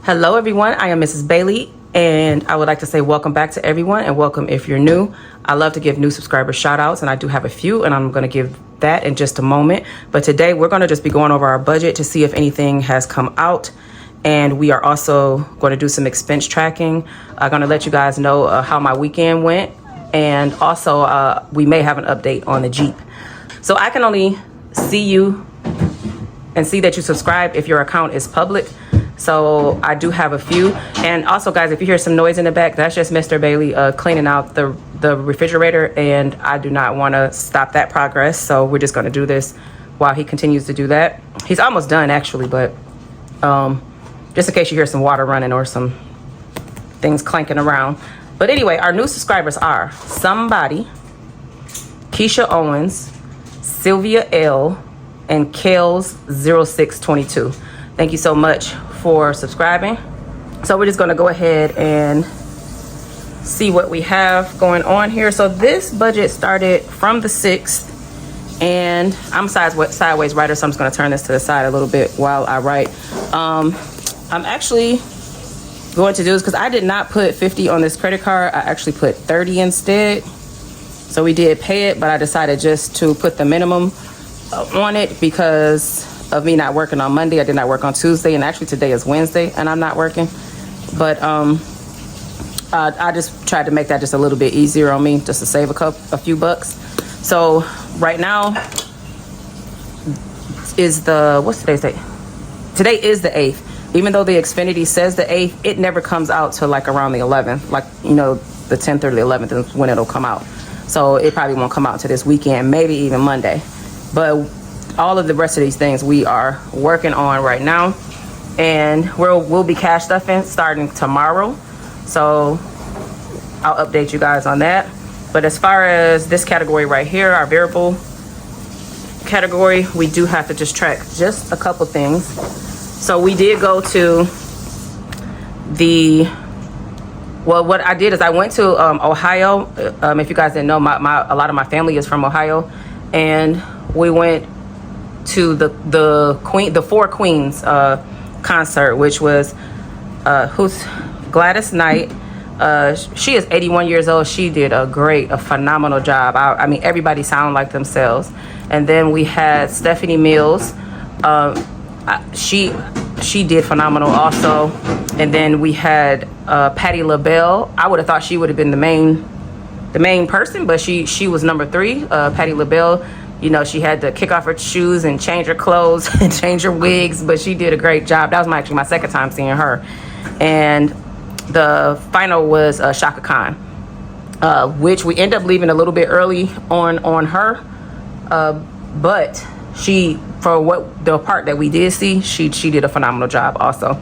Hello everyone, I am Mrs. Bailey, and I would like to say welcome back to everyone, and welcome if you're new. I love to give new subscribers shout outs, and I do have a few, and I'm going to give that in just a moment. But today we're going to just be going over our budget to see if anything has come out, and we are also going to do some expense tracking. I'm going to let you guys know how my weekend went, and also we may have an update on the Jeep. So I can only see you and see that you subscribe if your account is public. So I do have a few. And also, guys, if you hear some noise in the back, that's just Mr. Bailey cleaning out the refrigerator, and I do not want to stop that progress. So we're just going to do this while he continues to do that. He's almost done, actually, but just in case you hear some water running or some things clanking around. But anyway, our new subscribers are Somebody, Keisha Owens, Sylvia L, and Kales 0622. Thank you so much for subscribing. So we're just going to go ahead and see what we have going on here. So this budget started from the 6th, and I'm sideways writer, so I'm just going to turn this to the side a little bit while I write. I'm actually going to do this because I did not put 50 on this credit card. I actually put 30 instead. So we did pay it, but I decided just to put the minimum on it because of me not working on Monday. I did not work on Tuesday, and actually today is Wednesday and I'm not working. But I just tried to make that just a little bit easier on me, just to save a few bucks. So right now is what's today's date? Today is the 8th. Even though the Xfinity says the 8th, it never comes out till like around the 11th. Like, you know, the 10th or the 11th is when it'll come out. So it probably won't come out to this weekend, maybe even Monday. But all of the rest of these things we are working on right now, and we'll be cash stuffing starting tomorrow. So I'll update you guys on that. But as far as this category right here, our variable category, we do have to just track just a couple things. So we did go to what I did is I went to Ohio. If you guys didn't know, a lot of my family is from Ohio, and we went to the Four Queens concert, which was Gladys Knight. She is 81 years old. She did a phenomenal job. I mean, everybody sounded like themselves. And then we had Stephanie Mills. She did phenomenal also. And then we had Patti LaBelle. I would have thought she would have been the main person, but she was number 3. Patti LaBelle. You know, she had to kick off her shoes and change her clothes and change her wigs, but she did a great job. That was actually my second time seeing her. And the final was Shaka Khan, which we ended up leaving a little bit early on her. But for the part that we did see, she did a phenomenal job also.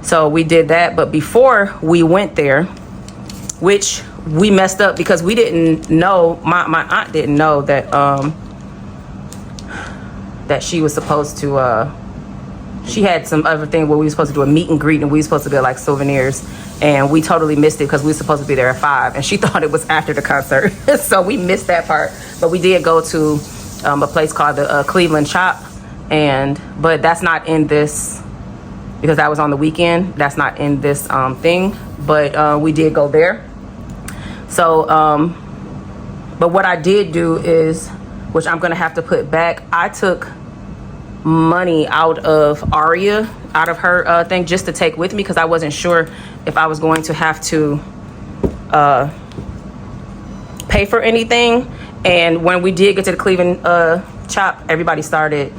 So we did that. But before we went there, which we messed up because we didn't know, my aunt didn't know that she was supposed to, she had some other thing where we were supposed to do a meet and greet, and we were supposed to get like souvenirs, and we totally missed it because we were supposed to be there at 5, and she thought it was after the concert. So we missed that part. But we did go to a place called the Cleveland Chop, but that's not in this, because that was on the weekend. That's not in this thing, but we did go there. So, but what I did do is, which I'm gonna have to put back, I took money out of Aria, out of her thing, just to take with me, because I wasn't sure if I was going to have to pay for anything. And when we did get to the Cleveland Chop, everybody started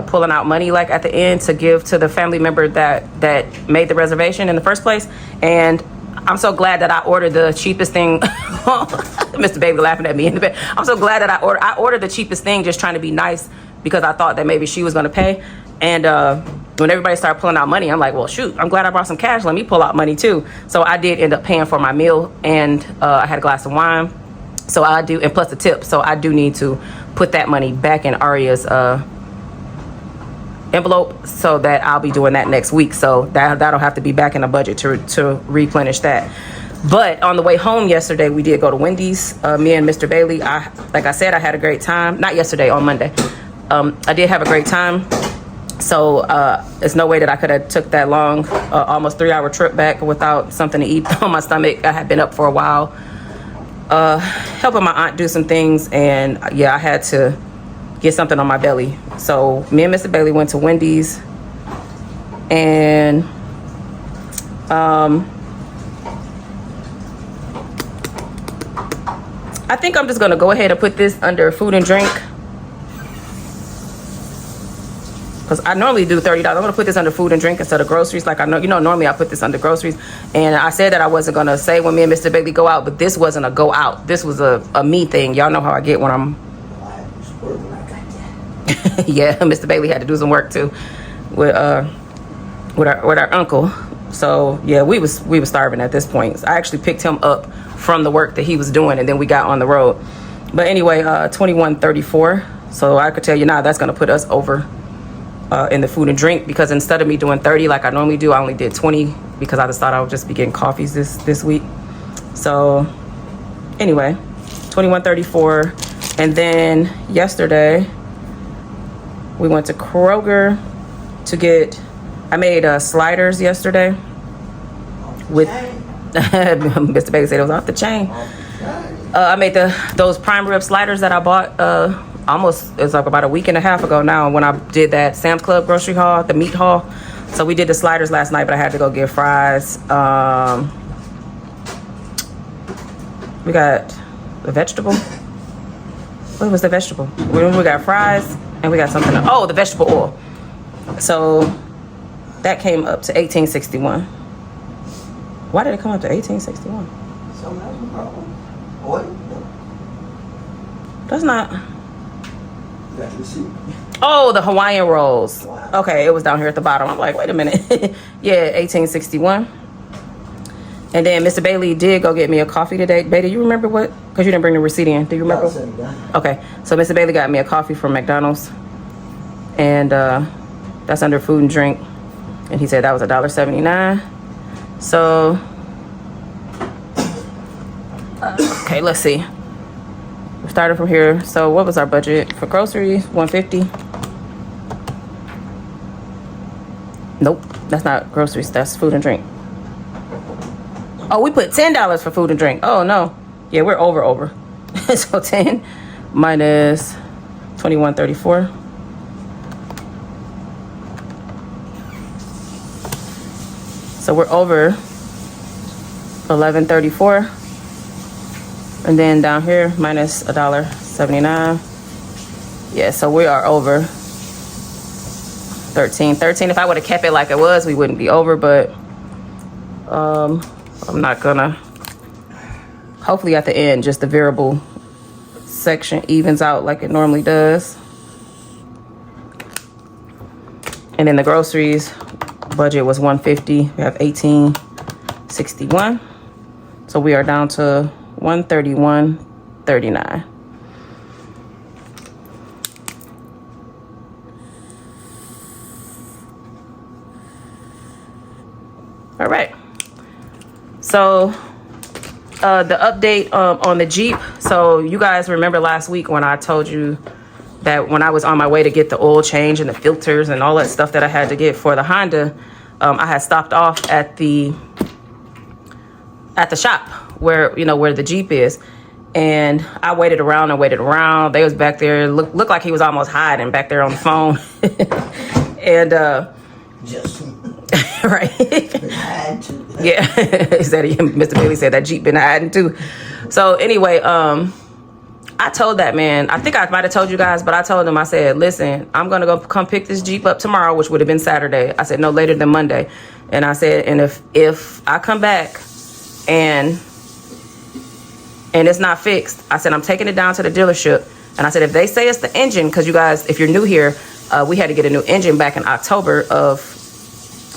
pulling out money like at the end to give to the family member that made the reservation in the first place. And I'm so glad that I ordered the cheapest thing. Mr. Baby laughing at me in the bed. I'm so glad that I ordered the cheapest thing, just trying to be nice, because I thought that maybe she was going to pay. And when everybody started pulling out money, I'm like, well, shoot, I'm glad I brought some cash. Let me pull out money too. So I did end up paying for my meal, and I had a glass of wine. So I do, and plus the tip. So I do need to put that money back in Aria's envelope, so that I'll be doing that next week. So that'll have to be back in the budget to replenish that. But on the way home yesterday, we did go to Wendy's. Me and Mr. Bailey, like I said, I had a great time. Not yesterday, on Monday. I did have a great time. So there's no way that I could have took that long, almost 3-hour trip back without something to eat on my stomach. I had been up for a while, helping my aunt do some things, and yeah, I had to get something on my belly. So me and Mr. Bailey went to Wendy's, and I think I'm just gonna go ahead and put this under food and drink, because I normally do $30. I'm gonna put this under food and drink instead of groceries. Like I know, normally I put this under groceries. And I said that I wasn't gonna say when me and Mr. Bailey go out, but this wasn't a go out. This was a me thing. Y'all know how I get when I'm. Yeah, Mr. Bailey had to do some work too, with our uncle. So yeah, we was starving at this point. I actually picked him up from the work that he was doing, and then we got on the road. But anyway, 21.34. So I could tell you now that's gonna put us over in the food and drink, because instead of me doing 30 like I normally do, I only did 20 because I just thought I would just be getting coffees this week. So anyway, 21.34. And then yesterday we went to Kroger to get, I made sliders yesterday with Mr. Bailey said it was off the chain. I made those prime rib sliders that I bought it was like about a week and a half ago now, when I did that Sam's Club grocery haul, the meat haul. So we did the sliders last night, but I had to go get fries. We got the vegetable. What was the vegetable? We got fries and we got something else. Oh, the vegetable oil. So that came up to $18.61. Why did it come up to $18.61? That's not. Oh, the Hawaiian rolls. Wow. Okay, it was down here at the bottom. I'm like, wait a minute. Yeah, $18.61. And then Mr. Bailey did go get me a coffee today. Bailey, you remember what? Because you didn't bring the receipt in. Do you remember? Okay, so Mr. Bailey got me a coffee from McDonald's, and that's under food and drink. And he said that was $1.79. So, okay, let's see. We started from here. So what was our budget for groceries? $150. Nope, that's not groceries. That's food and drink. Oh, we put $10 for food and drink. Oh no, yeah, we're over. So 10 minus 21.34. So we're over 11.34. And then down here, minus $1.79. Yeah, so we are over 13. If I would have kept it like it was, we wouldn't be over, but I'm not gonna. Hopefully at the end, just the variable section evens out like it normally does. And then the groceries budget was $150. We have $18.61. So we are down to $131.39. All right. So the update on the Jeep. So you guys remember last week when I told you that when I was on my way to get the oil change and the filters and all that stuff that I had to get for the Honda, I had stopped off at the shop where the Jeep is, and I waited around. They was back there, looked like he was almost hiding back there on the phone. And just right. Yeah. He said Mr. Bailey said that Jeep been hiding too. So anyway, I told that man, I think I might have told you guys, but I told him, I said, listen, I'm going to go come pick this Jeep up tomorrow, which would have been Saturday. I said, no later than Monday. And I said, and if I come back and it's not fixed, I said, I'm taking it down to the dealership. And I said, if they say it's the engine, because you guys, if you're new here, we had to get a new engine back in October of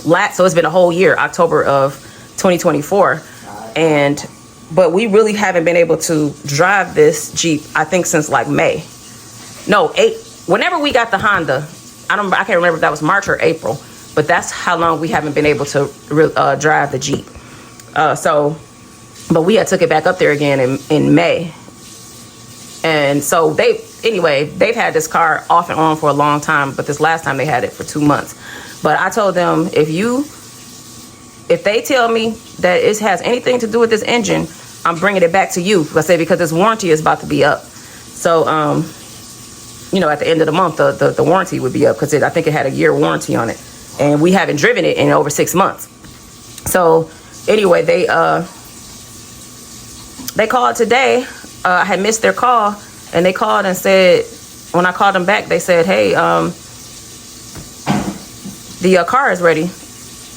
so it's been a whole year, October of 2024. But we really haven't been able to drive this Jeep, I think, since like May. No, whenever we got the Honda, I can't remember if that was March or April, but that's how long we haven't been able to drive the Jeep. But we had took it back up there again in May. And so anyway, they've had this car off and on for a long time, but this last time they had it for 2 months. But I told them, if they tell me that it has anything to do with this engine, I'm bringing it back to you. I said, because this warranty is about to be up. So, you know, at the end of the month, the warranty would be up, because I think it had a year warranty on it. And we haven't driven it in over 6 months. So anyway, they called today. I had missed their call, and they called and said, when I called them back, they said, hey, the car is ready.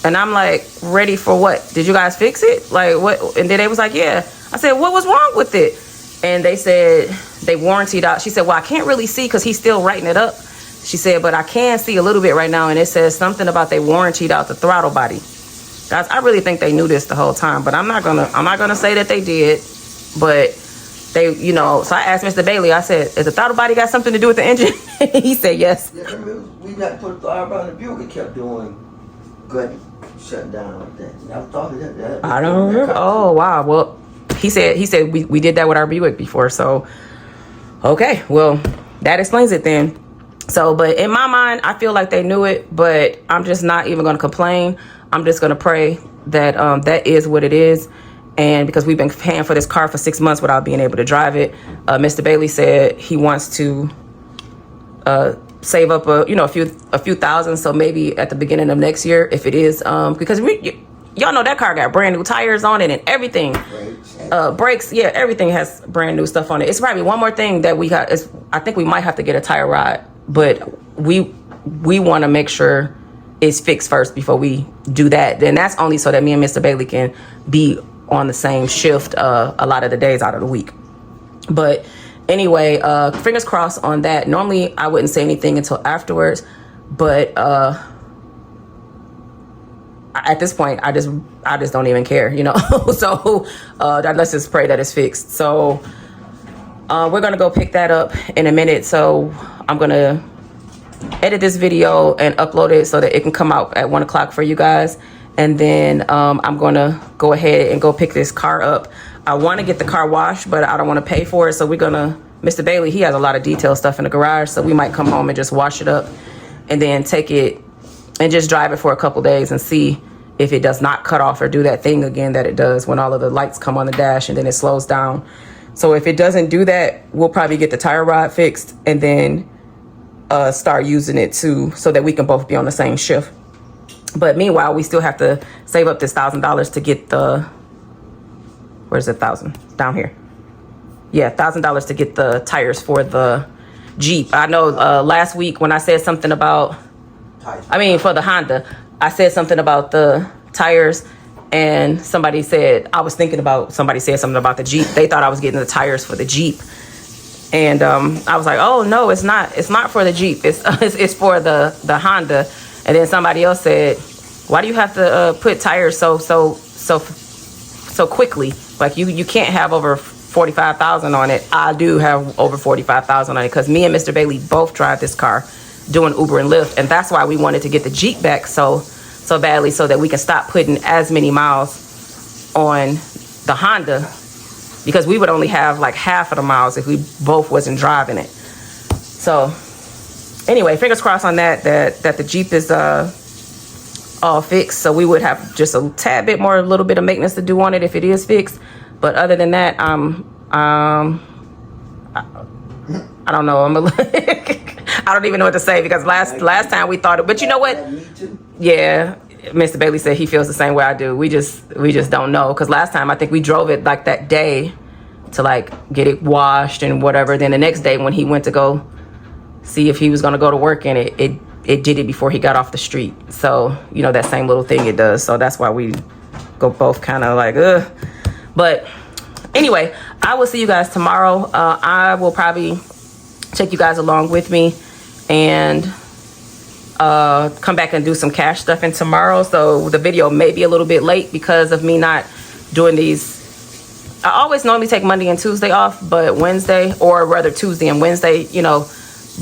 And I'm like, ready for what? Did you guys fix it? Like, what? And then they was like, yeah. I said, what was wrong with it? And they said they warrantied out. She said, well, I can't really see because he's still writing it up. She said, but I can see a little bit right now, and it says something about they warrantied out the throttle body. Guys, I really think they knew this the whole time, but I'm not gonna say that they did, but they, you know. So I asked Mr. Bailey. I said, "Is the throttle body got something to do with the engine?" He said, "Yes." Yeah, we got to put the throttle body on the Buick. It kept doing good, shutting down like that. I was talking that. I don't remember. Oh wow. Well, he said we did that with our Buick before. So okay, well that explains it then. So, but in my mind, I feel like they knew it, but I'm just not even going to complain. I'm just going to pray that that is what it is. And because we've been paying for this car for 6 months without being able to drive it, Mr. Bailey said he wants to save up a few thousand. So maybe at the beginning of next year, if it is, because y'all know that car got brand new tires on it and everything. Brakes, yeah, everything has brand new stuff on it. It's probably one more thing that we got. I think we might have to get a tire rod, but we want to make sure it's fixed first before we do that. Then that's only so that me and Mr. Bailey can be on the same shift a lot of the days out of the week. But anyway, fingers crossed on that. Normally I wouldn't say anything until afterwards, but at this point I just don't even care, you know. So let's just pray that it's fixed. So we're gonna go pick that up in a minute. So I'm gonna edit this video and upload it so that it can come out at 1 o'clock for you guys. And then I'm gonna go ahead and go pick this car up. I want to get the car washed, but I don't want to pay for it. So we're gonna, Mr. Bailey, he has a lot of detailed stuff in the garage, so we might come home and just wash it up and then take it and just drive it for a couple days and see if it does not cut off or do that thing again that it does when all of the lights come on the dash and then it slows down. So if it doesn't do that, we'll probably get the tire rod fixed and then start using it too, so that we can both be on the same shift. But meanwhile, we still have to save up this $1,000 to get the, where's the 1,000? Down here. Yeah, $1,000 to get the tires for the Jeep. I know last week when I said something about, for the Honda, I said something about the tires, and somebody said somebody said something about the Jeep. They thought I was getting the tires for the Jeep. And I was like, oh no, it's not for the Jeep. It's for the Honda. And then somebody else said, why do you have to put tires so quickly? Like you can't have over 45,000 on it. I do have over 45,000 on it because me and Mr. Bailey both drive this car doing Uber and Lyft. And that's why we wanted to get the Jeep back so badly, so that we can stop putting as many miles on the Honda, because we would only have like half of the miles if we both wasn't driving it. So anyway, fingers crossed on that the Jeep is all fixed. So we would have just a tad bit more, a little bit of maintenance to do on it if it is fixed. But other than that, I don't know. I don't even know what to say, because last time we thought it. But you know what? Yeah, Mr. Bailey said he feels the same way I do. We just don't know, because last time I think we drove it like that day to like get it washed and whatever. Then the next day when he went to go see if he was going to go to work, and it did it before he got off the street. So you know, that same little thing it does. So that's why we go both kind of like ugh. But anyway, I will see you guys tomorrow. I will probably take you guys along with me and come back and do some cash stuffing tomorrow. So the video may be a little bit late because of me not doing these. I always normally take Monday and Tuesday off, but Wednesday, or rather Tuesday and Wednesday, you know,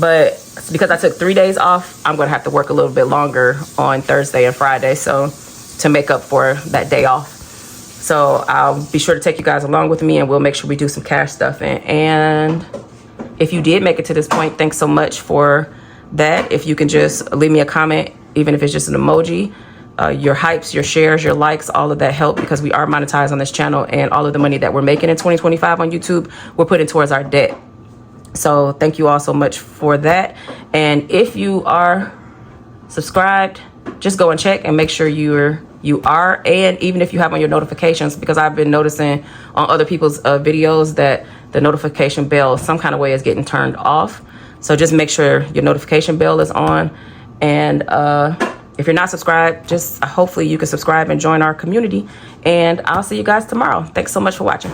but because I took 3 days off, I'm going to have to work a little bit longer on Thursday and Friday, so to make up for that day off. So I'll be sure to take you guys along with me, and we'll make sure we do some cash stuffing. And If you did make it to this point, thanks so much for that. If you can just leave me a comment, even if it's just an emoji, your hypes, your shares, your likes, all of that help, because we are monetized on this channel, and all of the money that we're making in 2025 on YouTube, we're putting towards our debt. So thank you all so much for that. And if you are subscribed, just go and check and make sure you are, and even if you have on your notifications, because I've been noticing on other people's videos that the notification bell some kind of way is getting turned off. So just make sure your notification bell is on. And if you're not subscribed, just hopefully you can subscribe and join our community. And I'll see you guys tomorrow. Thanks so much for watching.